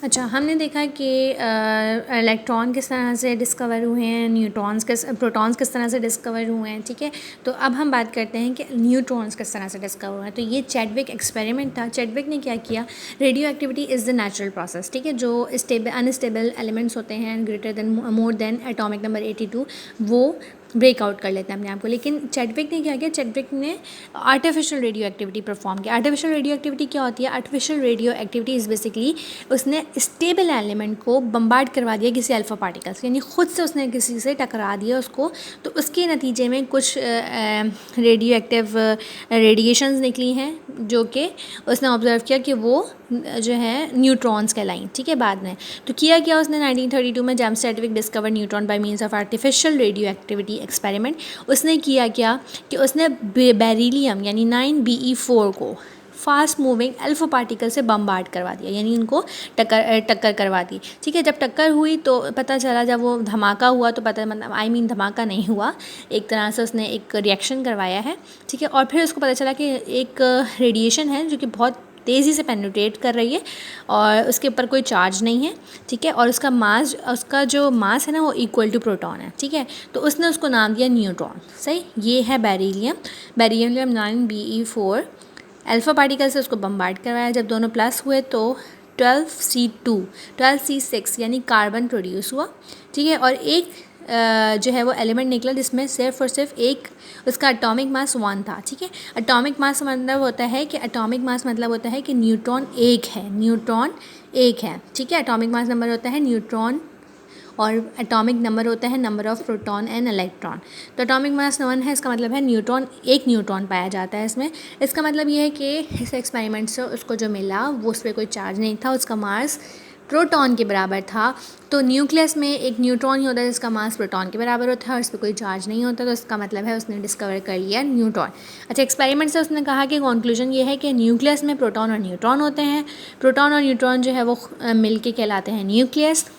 अच्छा, हमने देखा कि इलेक्ट्रॉन किस तरह से डिस्कवर हुए हैं, प्रोटॉन्स किस तरह से डिस्कवर हुए हैं, ठीक है। तो अब हम बात करते हैं कि न्यूट्रॉन्स किस तरह से डिस्कवर हुए हैं। तो ये चैडविक एक्सपेरिमेंट था। चैडविक ने क्या किया, radio activity is the natural process, ठीक है। जो अनस्टेबल एलिमेंट्स होते हैं greater than more than atomic number 82, वो ब्रेकआउट कर लेते हैं अपने आप को। लेकिन चैडविक ने क्या किया, चैडविक ने आर्टिफिशियल रेडियो एक्टिविटी परफॉर्म किया। आर्टिफिशियल रेडियो एक्टिविटी क्या होती है? Artificial radio activity is basically उसने स्टेबल एलिमेंट को बम्बार्ड करवा दिया किसी अल्फ़ा पार्टिकल से, यानी ख़ुद से उसने किसी से टकरा दिया उसको, तो उसके नतीजे में कुछ रेडियो एक्टिव रेडिएशंस निकली हैं जो कि उसने ऑब्जर्व किया कि वो जो है न्यूट्रॉन्स कहलाएं, ठीक है। बाद में तो किया क्या उसने 1932 में James Chadwick discover neutron bye means of artificial radio activity experiment. उसने किया क्या कि उसने बेरिलियम यानी 9Be4 को फास्ट मूविंग अल्फा पार्टिकल से बम्बार्ड करवा दिया, यानी उनको टक्कर करवा दी, ठीक है। जब टक्कर हुई तो पता चला, जब वो धमाका हुआ तो पता मतलब धमाका नहीं हुआ, एक तरह से उसने एक रिएक्शन करवाया है, ठीक है। और फिर उसको पता चला कि एक रेडिएशन है जो कि बहुत तेज़ी से पेनिट्रेट कर रही है और उसके ऊपर कोई चार्ज नहीं है, ठीक है। और उसका जो मास है ना वो इक्वल टू प्रोटॉन है, ठीक है। तो उसने उसको नाम दिया न्यूट्रॉन, सही। ये है बेरिलियम 9Be4 अल्फ़ा पार्टिकल से उसको बम्बार्ड करवाया। जब दोनों प्लस हुए तो 12C6 यानी कार्बन प्रोड्यूस हुआ, ठीक है। और एक जो है वो एलिमेंट निकला जिसमें सिर्फ और सिर्फ एक उसका एटॉमिक मास 1 था, ठीक है। एटॉमिक मास मतलब होता है कि न्यूट्रॉन एक है, ठीक है। एटॉमिक मास नंबर होता है न्यूट्रॉन और एटॉमिक नंबर होता है number of proton and electron. तो एटॉमिक मास 1 है, इसका मतलब है एक न्यूट्रॉन पाया जाता है इसमें। इसका मतलब ये है कि इस एक्सपेरिमेंट से उसको जो मिला वो उस पर कोई चार्ज नहीं था, उसका मास प्रोटॉन के बराबर था। तो न्यूक्लियस में एक न्यूट्रॉन ही होता है जिसका मास प्रोटॉन के बराबर होता है और इस पर कोई चार्ज नहीं होता, तो इसका मतलब है उसने डिस्कवर कर लिया न्यूट्रॉन। अच्छा, एक्सपेरिमेंट से उसने कहा कि कंक्लूजन ये है कि न्यूक्लियस में प्रोटॉन और न्यूट्रॉन होते हैं। प्रोटॉन और न्यूट्रॉन जो है वो मिल के कहलाते हैं न्यूक्लियस।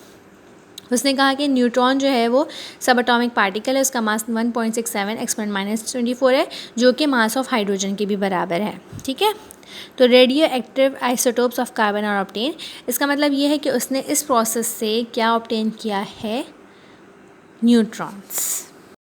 उसने कहा कि न्यूट्रॉन जो है वो सब एटॉमिक पार्टिकल है, उसका मास 1.67 X⁻⁻24 है, जो कि मास ऑफ हाइड्रोजन के भी बराबर है, ठीक है। तो radio active isotopes of carbon are obtain, इसका मतलब ये है कि उसने इस प्रोसेस से क्या ऑब्टेन किया है, न्यूट्रॉन्स।